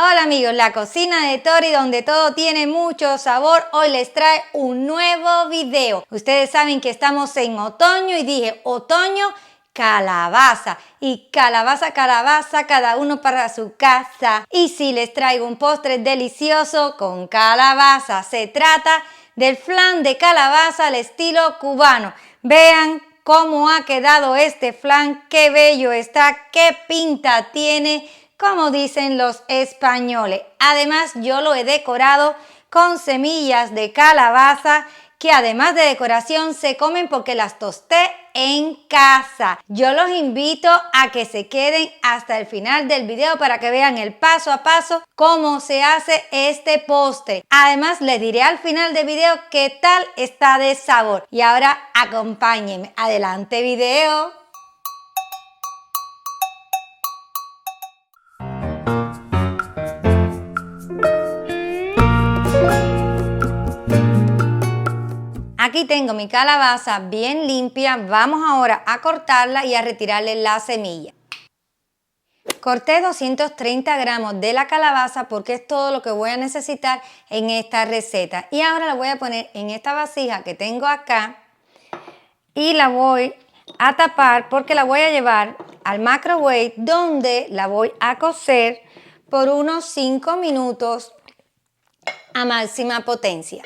Hola amigos, la cocina de Tori donde todo tiene mucho sabor, hoy les trae un nuevo video. Ustedes saben que estamos en otoño y dije otoño, calabaza. Y calabaza, calabaza, cada uno para su casa. Y sí les traigo un postre delicioso con calabaza. Se trata del flan de calabaza al estilo cubano. Vean cómo ha quedado este flan, qué bello está, qué pinta tiene, como dicen los españoles. Además, yo lo he decorado con semillas de calabaza que además de decoración se comen porque las tosté en casa. Yo los invito a que se queden hasta el final del video para que vean el paso a paso cómo se hace este postre. Además, les diré al final del video qué tal está de sabor. Y ahora acompáñenme. Adelante video. Aquí tengo mi calabaza bien limpia, vamos ahora a cortarla y a retirarle la semilla. Corté 230 gramos de la calabaza porque es todo lo que voy a necesitar en esta receta. Y ahora la voy a poner en esta vasija que tengo acá y la voy a tapar porque la voy a llevar al microwave donde la voy a cocer por unos 5 minutos a máxima potencia.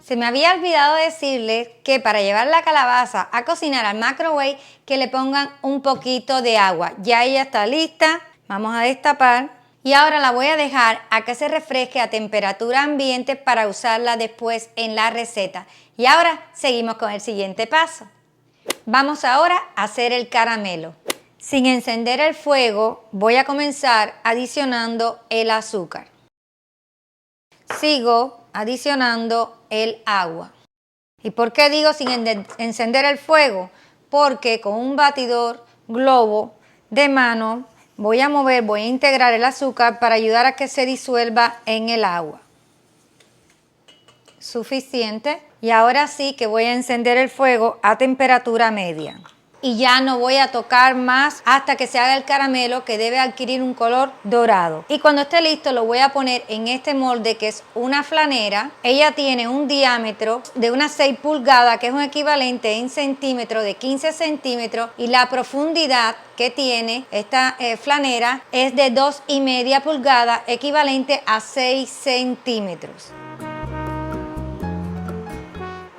Se me había olvidado decirles que para llevar la calabaza a cocinar al microwave que le pongan un poquito de agua. Ya ella está lista, vamos a destapar y ahora la voy a dejar a que se refresque a temperatura ambiente para usarla después en la receta. Y ahora seguimos con el siguiente paso. Vamos ahora a hacer el caramelo. Sin encender el fuego voy a comenzar adicionando el azúcar. Sigo adicionando el agua. ¿Y por qué digo sin encender el fuego? Porque con un batidor globo de mano voy a mover, voy a integrar el azúcar para ayudar a que se disuelva en el agua. Suficiente. Y ahora sí que voy a encender el fuego a temperatura media. Y ya no voy a tocar más hasta que se haga el caramelo, que debe adquirir un color dorado. Y cuando esté listo lo voy a poner en este molde que es una flanera. Ella tiene un diámetro de unas 6 pulgadas, que es un equivalente en centímetros de 15 centímetros. Y la profundidad que tiene esta flanera es de 2,5 pulgadas, equivalente a 6 centímetros.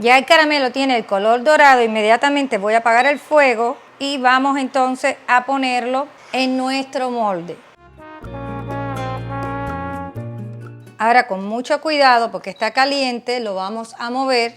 Ya el caramelo tiene el color dorado, inmediatamente voy a apagar el fuego y vamos entonces a ponerlo en nuestro molde. Ahora con mucho cuidado porque está caliente, lo vamos a mover.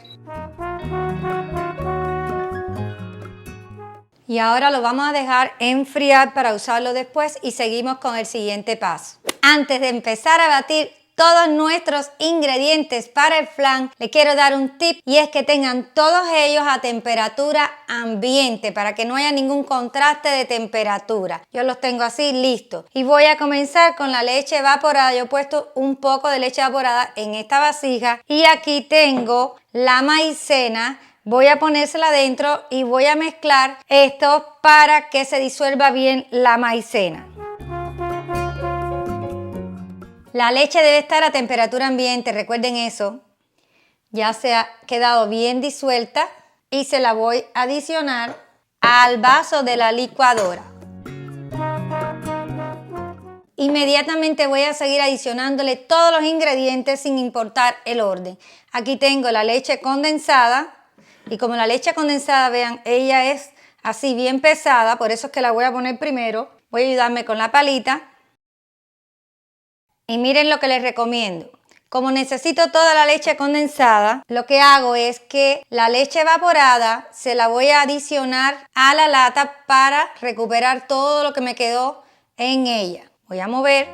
Y ahora lo vamos a dejar enfriar para usarlo después y seguimos con el siguiente paso. Antes de empezar a batir todos nuestros ingredientes para el flan, le quiero dar un tip y es que tengan todos ellos a temperatura ambiente para que no haya ningún contraste de temperatura. Yo los tengo así listos y voy a comenzar con la leche evaporada. Yo he puesto un poco de leche evaporada en esta vasija y aquí tengo la maicena. Voy a ponérsela adentro y voy a mezclar esto para que se disuelva bien la maicena. La leche debe estar a temperatura ambiente, recuerden eso. Ya se ha quedado bien disuelta y se la voy a adicionar al vaso de la licuadora. Inmediatamente voy a seguir adicionándole todos los ingredientes sin importar el orden. Aquí tengo la leche condensada y como la leche condensada, vean, ella es así bien pesada, por eso es que la voy a poner primero. Voy a ayudarme con la palita. Y miren lo que les recomiendo. Como necesito toda la leche condensada, lo que hago es que la leche evaporada se la voy a adicionar a la lata para recuperar todo lo que me quedó en ella. Voy a mover.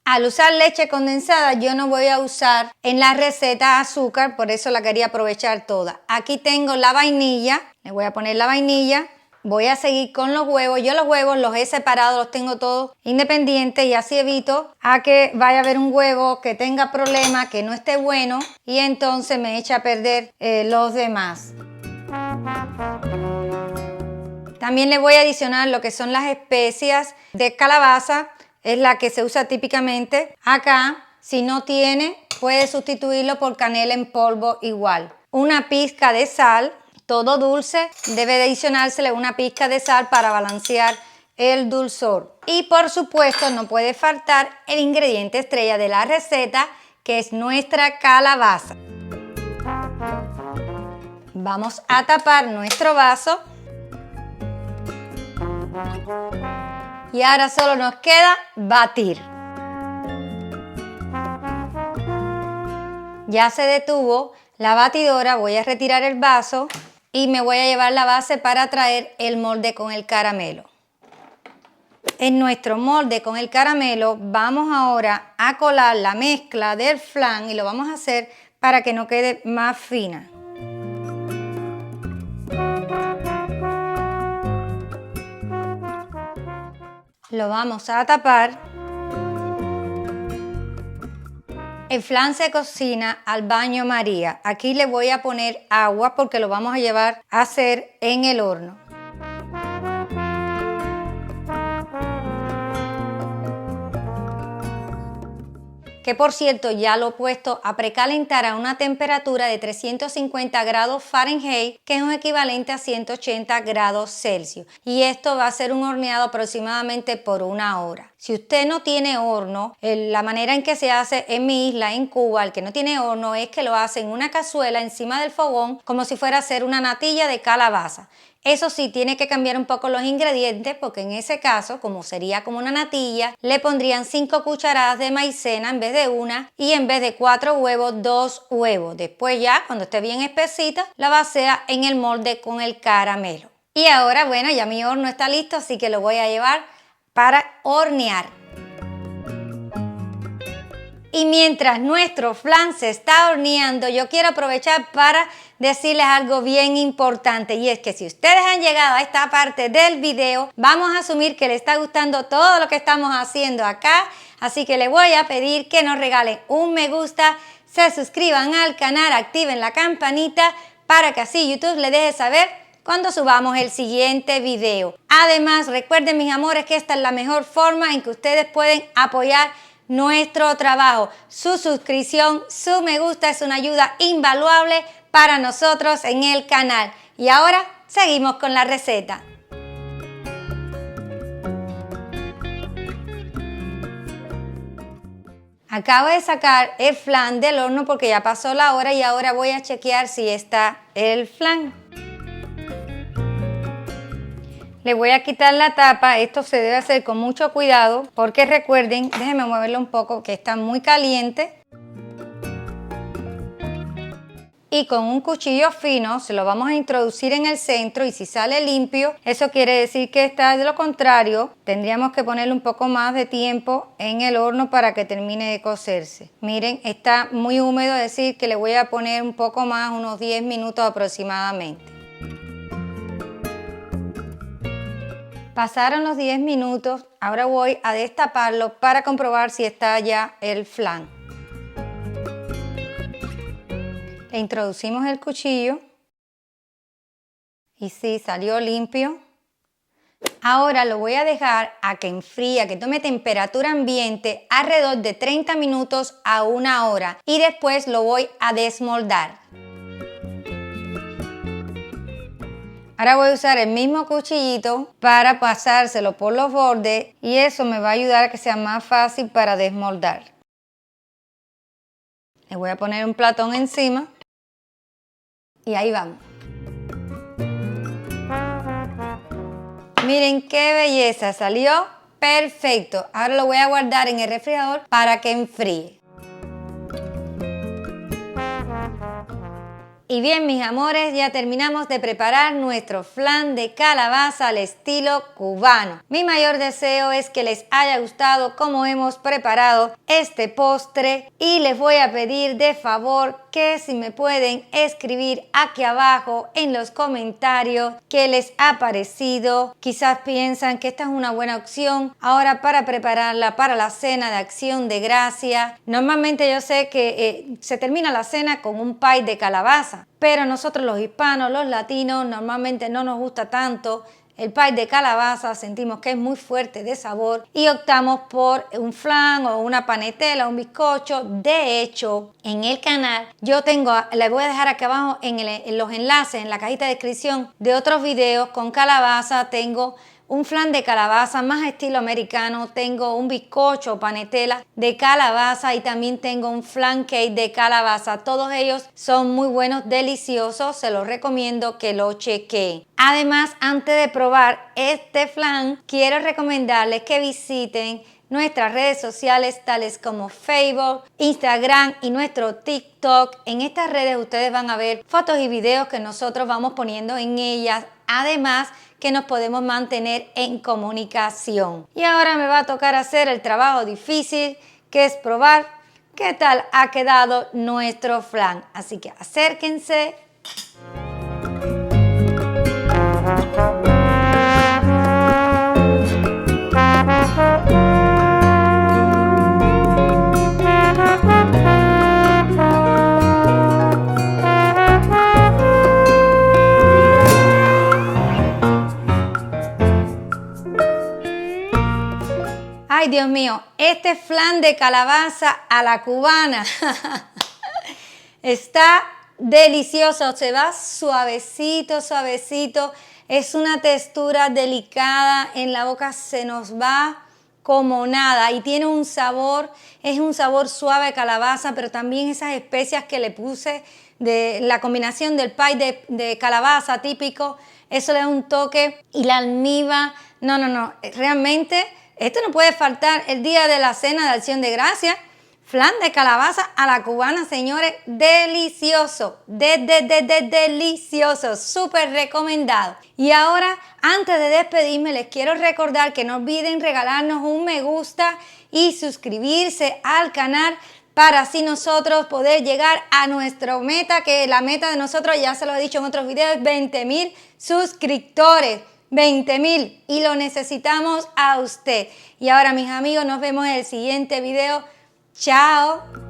Al usar leche condensada yo no voy a usar en la receta azúcar, por eso la quería aprovechar toda. Aquí tengo la vainilla, le voy a poner la vainilla. voy a seguir con los huevos. Yo los huevos los he separado, los tengo todos independientes y así evito a que vaya a haber un huevo que tenga problema, que no esté bueno y entonces me echa a perder los demás. También le voy a adicionar lo que son las especias de calabaza, es la que se usa típicamente acá. Si no tiene, puede sustituirlo por canela en polvo igual. Una pizca de sal, todo dulce debe de adicionársele una pizca de sal para balancear el dulzor. Y por supuesto no puede faltar el ingrediente estrella de la receta, que es nuestra calabaza. Vamos a tapar nuestro vaso. Y ahora solo nos queda batir. Ya se detuvo la batidora, voy a retirar el vaso y me voy a llevar la base para traer el molde con el caramelo. En nuestro molde con el caramelo vamos ahora a colar la mezcla del flan y lo vamos a hacer para que no quede más fina. Lo vamos a tapar. El flan se cocina al baño María. Aquí le voy a poner agua porque lo vamos a llevar a hacer en el horno. Que por cierto ya lo he puesto a precalentar a una temperatura de 350 grados Fahrenheit, que es un equivalente a 180 grados Celsius. Y esto va a ser un horneado aproximadamente por 1 hora. Si usted no tiene horno, la manera en que se hace en mi isla, en Cuba, el que no tiene horno, es que lo hace en una cazuela encima del fogón, como si fuera a hacer una natilla de calabaza. Eso sí, tiene que cambiar un poco los ingredientes porque en ese caso, como sería como una natilla, le pondrían 5 cucharadas de maicena en vez de una y en vez de 4 huevos, 2 huevos. Después ya, cuando esté bien espesita, la vacía en el molde con el caramelo. Y ahora, bueno, ya mi horno está listo, así que lo voy a llevar para hornear. Y mientras nuestro flan se está horneando, yo quiero aprovechar para decirles algo bien importante, y es que si ustedes han llegado a esta parte del video, vamos a asumir que les está gustando todo lo que estamos haciendo acá, así que les voy a pedir que nos regalen un me gusta, se suscriban al canal, activen la campanita para que así YouTube les deje saber cuando subamos el siguiente video. Además, recuerden mis amores que esta es la mejor forma en que ustedes pueden apoyar nuestro trabajo. Su suscripción, su me gusta es una ayuda invaluable para nosotros en el canal. Y ahora seguimos con la receta. Acabo de sacar el flan del horno porque ya pasó la hora y ahora voy a chequear si está el flan. Le voy a quitar la tapa, esto se debe hacer con mucho cuidado porque recuerden, déjenme moverlo un poco que está muy caliente. Y con un cuchillo fino se lo vamos a introducir en el centro y si sale limpio, eso quiere decir que está. De lo contrario, tendríamos que ponerle un poco más de tiempo en el horno para que termine de cocerse. Miren, está muy húmedo, es decir que le voy a poner un poco más, unos 10 minutos aproximadamente. Pasaron los 10 minutos, ahora voy a destaparlo para comprobar si está ya el flan. Le introducimos el cuchillo y sí, salió limpio. Ahora lo voy a dejar a que enfríe, a que tome temperatura ambiente alrededor de 30 minutos a 1 hora y después lo voy a desmoldar. Ahora voy a usar el mismo cuchillito para pasárselo por los bordes y eso me va a ayudar a que sea más fácil para desmoldar. Le voy a poner un platón encima y ahí vamos. Miren qué belleza, salió perfecto. Ahora lo voy a guardar en el refrigerador para que enfríe. Y bien, mis amores, ya terminamos de preparar nuestro flan de calabaza al estilo cubano. Mi mayor deseo es que les haya gustado cómo hemos preparado este postre y les voy a pedir de favor que si me pueden escribir aquí abajo en los comentarios qué les ha parecido. Quizás piensan que esta es una buena opción ahora para prepararla para la cena de Acción de Gracia. Normalmente yo sé que se termina la cena con un pie de calabaza, pero nosotros los hispanos, los latinos, normalmente no nos gusta tanto el pie de calabaza, sentimos que es muy fuerte de sabor y optamos por un flan o una panetela, un bizcocho. De hecho, en el canal yo tengo, les voy a dejar aquí abajo en los enlaces, en la cajita de descripción de otros videos con calabaza. Tengo un flan de calabaza más estilo americano, tengo un bizcocho o panetela de calabaza y también tengo un flan cake de calabaza. Todos ellos son muy buenos, deliciosos, se los recomiendo que lo chequeen. Además, antes de probar este flan, quiero recomendarles que visiten nuestras redes sociales tales como Facebook, Instagram y nuestro TikTok. En estas redes ustedes van a ver fotos y videos que nosotros vamos poniendo en ellas. Además, que nos podemos mantener en comunicación. Y ahora me va a tocar hacer el trabajo difícil, que es probar qué tal ha quedado nuestro flan. Así que acérquense. Ay, Dios mío, este flan de calabaza a la cubana está delicioso, se va suavecito, suavecito, es una textura delicada, en la boca se nos va como nada y tiene un sabor, es un sabor suave de calabaza, pero también esas especias que le puse de la combinación del pie de calabaza típico, eso le da un toque y la almíbar, no, realmente esto no puede faltar el día de la cena de Acción de Gracias. Flan de calabaza a la cubana, señores, delicioso, delicioso, súper recomendado. Y ahora, antes de despedirme, les quiero recordar que no olviden regalarnos un me gusta y suscribirse al canal para así nosotros poder llegar a nuestra meta, que la meta de nosotros, ya se lo he dicho en otros videos, es 20,000 suscriptores. 20,000 y lo necesitamos a usted. Y ahora, mis amigos, nos vemos en el siguiente video. Chao.